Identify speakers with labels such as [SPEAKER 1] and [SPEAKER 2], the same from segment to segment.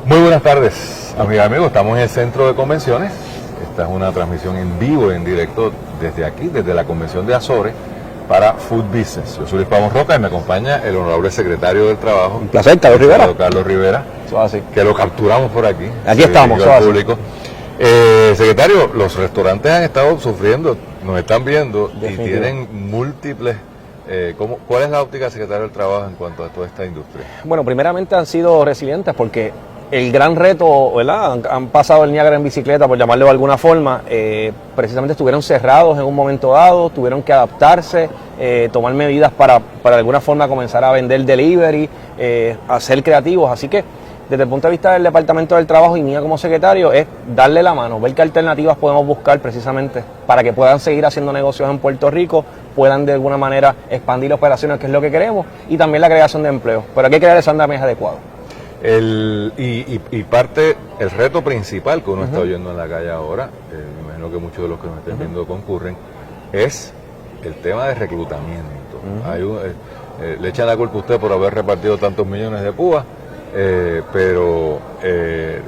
[SPEAKER 1] Muy buenas tardes, amigas y amigos. Estamos en el centro de convenciones. Esta es una transmisión en vivo, en directo, desde aquí, desde la convención de Azores, para Food Business. Yo soy Luis Pavón Roca y me acompaña el honorable secretario del Trabajo.
[SPEAKER 2] Un placer, Carlos Rivera.
[SPEAKER 1] Carlos Rivera, que lo capturamos por aquí.
[SPEAKER 2] Aquí estamos,
[SPEAKER 1] al público. Secretario, los restaurantes han estado sufriendo, nos están viendo y tienen múltiples... ¿Cuál es la óptica del secretario del Trabajo en cuanto a toda esta industria?
[SPEAKER 2] Bueno, primeramente han sido resilientes porque el gran reto, ¿verdad? Han pasado el Niágara en bicicleta, por llamarlo de alguna forma. Precisamente estuvieron cerrados en un momento dado, tuvieron que adaptarse, tomar medidas para de alguna forma comenzar a vender delivery, a ser creativos. Así que desde el punto de vista del Departamento del Trabajo y mía como secretario es darle la mano, ver qué alternativas podemos buscar precisamente para que puedan seguir haciendo negocios en Puerto Rico, puedan de alguna manera expandir operaciones, que es lo que queremos, y también la creación de empleo. Pero hay que crear ese andamiaje adecuado.
[SPEAKER 1] Y parte, el reto principal que uno está oyendo en la calle ahora, me imagino que muchos de los que nos estén viendo concurren, es el tema de reclutamiento. Le echan la culpa a usted por haber repartido tantos millones de púas, pero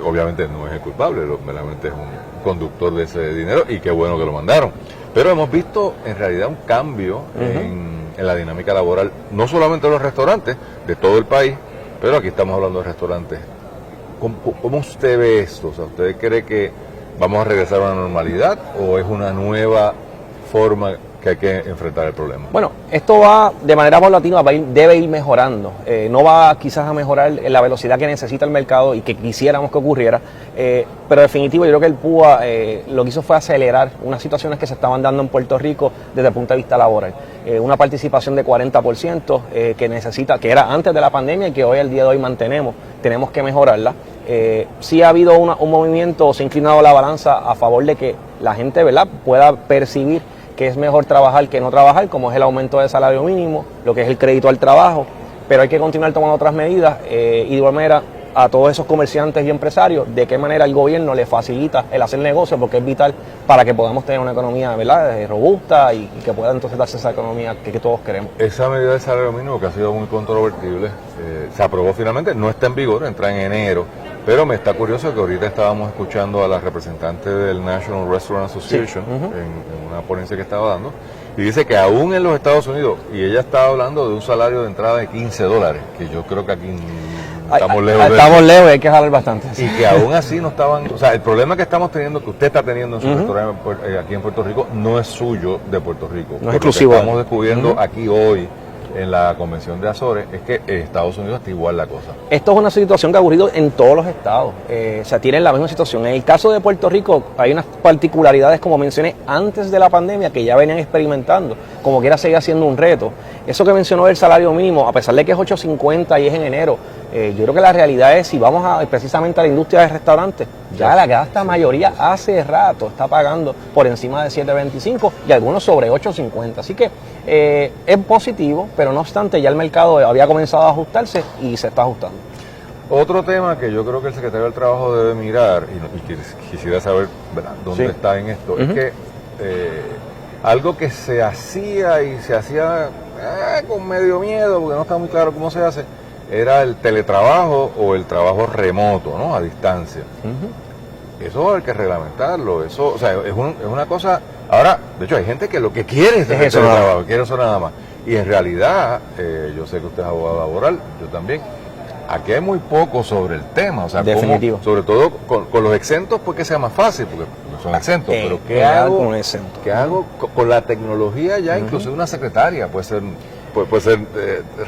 [SPEAKER 1] obviamente no es el culpable, meramente es un conductor de ese dinero y qué bueno que lo mandaron. Pero hemos visto en realidad un cambio en la dinámica laboral, no solamente de los restaurantes, de todo el país, pero aquí estamos hablando de restaurantes. ¿Cómo usted ve esto? O sea, ¿usted cree que vamos a regresar a una normalidad o es una nueva forma que hay que enfrentar el problema?
[SPEAKER 2] Bueno, esto va de manera paulatina, debe ir mejorando. No va quizás a mejorar en la velocidad que necesita el mercado y que quisiéramos que ocurriera, pero definitivo yo creo que el PUA lo que hizo fue acelerar unas situaciones que se estaban dando en Puerto Rico desde el punto de vista laboral. Una participación de 40% que era antes de la pandemia y que hoy al día de hoy mantenemos, tenemos que mejorarla. Sí ha habido un movimiento, se ha inclinado la balanza a favor de que la gente, ¿verdad?, pueda percibir que es mejor trabajar que no trabajar, como es el aumento del salario mínimo, lo que es el crédito al trabajo, pero hay que continuar tomando otras medidas y de igual manera a todos esos comerciantes y empresarios, de qué manera el gobierno les facilita el hacer negocio, porque es vital para que podamos tener una economía, ¿verdad?, robusta y que pueda entonces darse esa economía que todos queremos.
[SPEAKER 1] Esa medida del salario mínimo, que ha sido muy controvertible, se aprobó finalmente, no está en vigor, entra en enero, pero me está curioso que ahorita estábamos escuchando a la representante del National Restaurant Association en una ponencia que estaba dando, y dice que aún en los Estados Unidos, y ella estaba hablando de un salario de entrada de $15, que yo creo que aquí estamos lejos de
[SPEAKER 2] Estamos lejos, hay que jalar bastante.
[SPEAKER 1] Y que aún así no estaban, o sea, el problema que estamos teniendo, que usted está teniendo en su restaurante aquí en Puerto Rico, no es suyo de Puerto Rico.
[SPEAKER 2] No es exclusivo.
[SPEAKER 1] Lo que estamos descubriendo aquí hoy en la Convención de Azores es que en Estados Unidos está igual la cosa.
[SPEAKER 2] Esto es una situación que ha ocurrido en todos los estados, o sea, tienen la misma situación. En el caso de Puerto Rico hay unas particularidades, como mencioné, antes de la pandemia que ya venían experimentando, como quiera seguir siendo un reto. Eso que mencionó del salario mínimo, a pesar de que es $8.50 y es en enero, yo creo que la realidad es, si vamos precisamente a la industria de restaurantes, ya la vasta mayoría hace rato está pagando por encima de $7.25 y algunos sobre $8.50. Así que es positivo, pero no obstante ya el mercado había comenzado a ajustarse y se está ajustando.
[SPEAKER 1] Otro tema que yo creo que el secretario del Trabajo debe mirar, y quisiera saber, ¿verdad?, dónde está en esto, es que algo que se hacía y se hacía con medio miedo, porque no está muy claro cómo se hace, era el teletrabajo o el trabajo remoto, ¿no?, a distancia. Eso hay que reglamentarlo, eso, o sea, es una cosa. Ahora, de hecho, hay gente que lo que quiere es eso, quiere eso nada más. Y en realidad, yo sé que usted es abogado laboral, yo también. Aquí hay muy poco sobre el tema, o sea,
[SPEAKER 2] definitivo.
[SPEAKER 1] Sobre todo con los exentos, pues que sea más fácil, porque son exentos. Pero ¿qué hago con la tecnología ya? Incluso una secretaria puede ser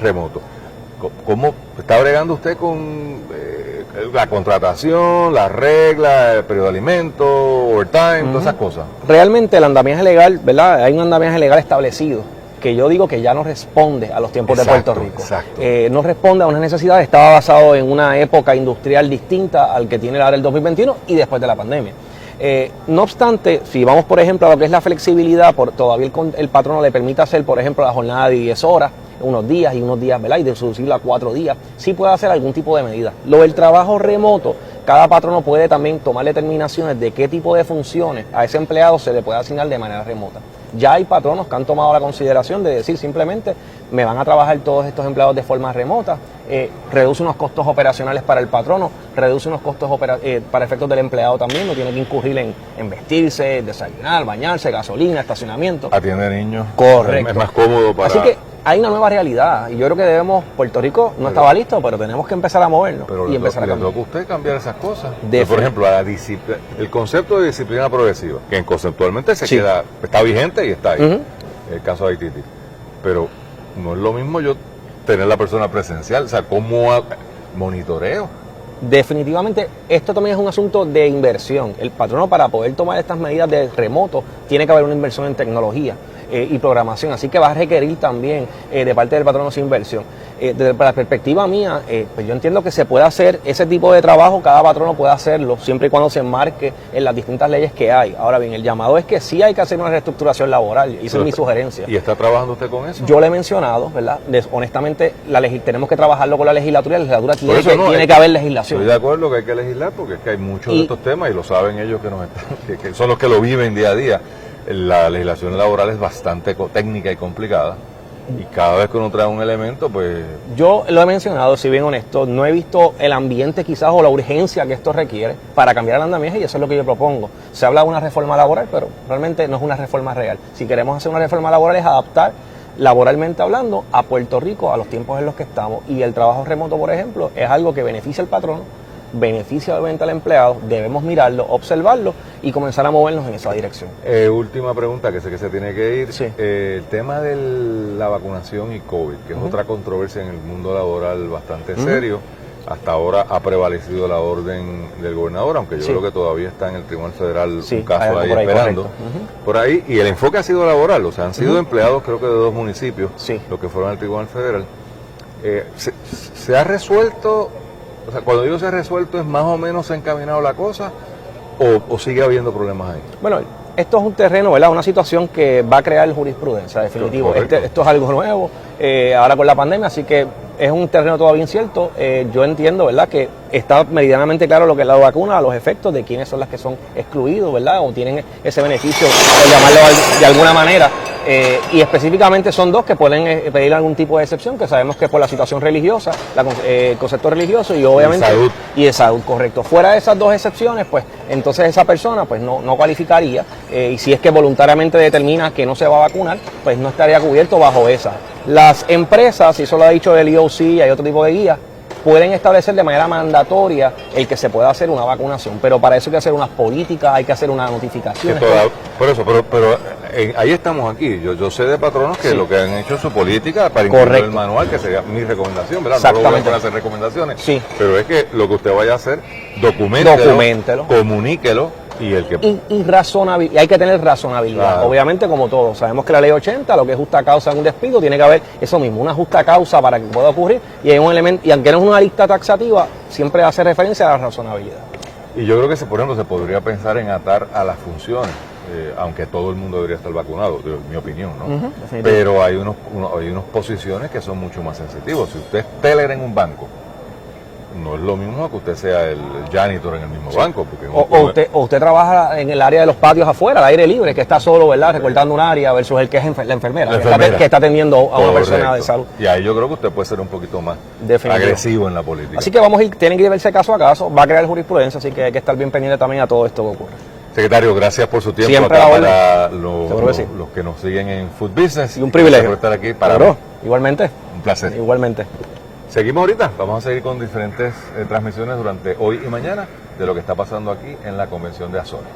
[SPEAKER 1] remoto. ¿Cómo está bregando usted con la contratación, las reglas, el periodo de alimentos, overtime, todas esas cosas?
[SPEAKER 2] Realmente el andamiaje legal, ¿verdad? Hay un andamiaje legal establecido que yo digo que ya no responde a los tiempos de Puerto Rico. No responde a unas necesidades, estaba basado en una época industrial distinta al que tiene ahora el 2021 y después de la pandemia. No obstante, si vamos por ejemplo a lo que es la flexibilidad, todavía el patrono le permite hacer, por ejemplo, la jornada de 10 horas, unos días, ¿verdad?, y de reducirlo a 4 días, sí puede hacer algún tipo de medida. Lo del trabajo remoto, cada patrono puede también tomar determinaciones de qué tipo de funciones a ese empleado se le puede asignar de manera remota. Ya hay patronos que han tomado la consideración de decir simplemente me van a trabajar todos estos empleados de forma remota, reduce unos costos operacionales para el patrono, reduce unos costos para efectos del empleado también, no tiene que incurrir en vestirse, desayunar, bañarse, gasolina, estacionamiento.
[SPEAKER 1] Atiende niños.
[SPEAKER 2] Correcto.
[SPEAKER 1] Es más cómodo para...
[SPEAKER 2] Así que hay una nueva realidad y yo creo que debemos, Puerto Rico no estaba listo, pero tenemos que empezar a movernos
[SPEAKER 1] pero
[SPEAKER 2] y empezar a cambiar.
[SPEAKER 1] Le toca a usted cambiar esas cosas. Por ejemplo, el concepto de disciplina progresiva, que conceptualmente está vigente y está ahí, el caso de Haití. Pero no es lo mismo yo tener la persona presencial, o sea, ¿cómo monitoreo?
[SPEAKER 2] Definitivamente, esto también es un asunto de inversión. El patrono, para poder tomar estas medidas de remoto, tiene que haber una inversión en tecnología y programación, así que va a requerir también de parte del patrono esa inversión. Desde la perspectiva mía, pues yo entiendo que se puede hacer ese tipo de trabajo, cada patrono puede hacerlo, siempre y cuando se enmarque en las distintas leyes que hay. Ahora bien, el llamado es que sí hay que hacer una reestructuración laboral, y esa es mi sugerencia.
[SPEAKER 1] ¿Y está trabajando usted con eso?
[SPEAKER 2] Yo le he mencionado, ¿verdad? Honestamente, tenemos que trabarjarlo con la legislatura tiene que haber legislación.
[SPEAKER 1] Estoy de acuerdo que hay que legislar, porque es que hay muchos de estos temas, y lo saben ellos que son los que lo viven día a día. La legislación laboral es bastante técnica y complicada, y cada vez que uno trae un elemento, pues...
[SPEAKER 2] Yo lo he mencionado, si bien honesto, no he visto el ambiente quizás o la urgencia que esto requiere para cambiar el andamiaje, y eso es lo que yo propongo. Se habla de una reforma laboral, pero realmente no es una reforma real. Si queremos hacer una reforma laboral es adaptar, laboralmente hablando, a Puerto Rico a los tiempos en los que estamos, y el trabajo remoto, por ejemplo, es algo que beneficia al patrono, beneficia obviamente al empleado. Debemos mirarlo, observarlo y comenzar a movernos en esa dirección.
[SPEAKER 1] Última pregunta, que sé que se tiene que ir.
[SPEAKER 2] Sí.
[SPEAKER 1] El tema de la vacunación y COVID, que es otra controversia en el mundo laboral bastante serio. Hasta ahora ha prevalecido la orden del gobernador, aunque yo creo que todavía está en el Tribunal Federal un caso ahí esperando. Por ahí, y el enfoque ha sido laboral, o sea, han sido empleados creo que de 2 municipios, los que fueron al Tribunal Federal. ¿Se ha resuelto? O sea, cuando digo se ha resuelto, ¿es más o menos encaminado la cosa o sigue habiendo problemas ahí?
[SPEAKER 2] Bueno, esto es un terreno, ¿verdad? Una situación que va a crear jurisprudencia, definitivo. Esto es algo nuevo, ahora con la pandemia, así que es un terreno todavía incierto. Yo entiendo, ¿verdad?, que está meridianamente claro lo que es la vacuna, los efectos de quiénes son las que son excluidos, ¿verdad?, o tienen ese beneficio, por llamarlo de alguna manera. Y específicamente son 2 que pueden pedir algún tipo de excepción, que sabemos que es por la situación religiosa, el concepto religioso y obviamente... Y de salud, correcto. Fuera de esas 2 excepciones, pues entonces esa persona pues no cualificaría, y si es que voluntariamente determina que no se va a vacunar, pues no estaría cubierto bajo esa. Las empresas, y eso lo ha dicho el EOC y hay otro tipo de guías, pueden establecer de manera mandatoria el que se pueda hacer una vacunación, pero para eso hay que hacer unas políticas, hay que hacer una notificación.
[SPEAKER 1] Por eso, pero ahí estamos aquí. Yo sé de patronos que lo que han hecho es su política para incluir el manual, que sería mi recomendación, ¿verdad?
[SPEAKER 2] Exactamente.
[SPEAKER 1] No lo voy a hacer recomendaciones,
[SPEAKER 2] sí,
[SPEAKER 1] pero es que lo que usted vaya a hacer, documéntelo, comuníquelo. Y
[SPEAKER 2] y hay que tener razonabilidad, claro. Obviamente, como todo, sabemos que la ley 80, lo que es justa causa en un despido, tiene que haber eso mismo, una justa causa para que pueda ocurrir, y hay un elemento, y aunque no es una lista taxativa, siempre hace referencia a la razonabilidad.
[SPEAKER 1] Y yo creo que, por ejemplo, se podría pensar en atar a las funciones, aunque todo el mundo debería estar vacunado, en mi opinión, ¿no? Pero hay unas posiciones que son mucho más sensitivas. Si usted es teller en un banco, no es lo mismo que usted sea el janitor en el mismo banco. Porque
[SPEAKER 2] usted trabaja en el área de los patios afuera, al aire libre, que está solo, ¿verdad?, recortando un área, versus el que es la enfermera, que está atendiendo a una persona de salud.
[SPEAKER 1] Y ahí yo creo que usted puede ser un poquito más agresivo en la política.
[SPEAKER 2] Así que tienen que verse caso a caso, va a crear jurisprudencia, así que hay que estar bien pendiente también a todo esto que ocurre.
[SPEAKER 1] Secretario, gracias por su tiempo.
[SPEAKER 2] Siempre
[SPEAKER 1] acá para los que nos siguen en Food Business.
[SPEAKER 2] Y un privilegio.
[SPEAKER 1] Por estar aquí para mí.
[SPEAKER 2] Igualmente.
[SPEAKER 1] Un placer.
[SPEAKER 2] Igualmente.
[SPEAKER 1] Seguimos ahorita, vamos a seguir con diferentes transmisiones durante hoy y mañana de lo que está pasando aquí en la Convención de Azores.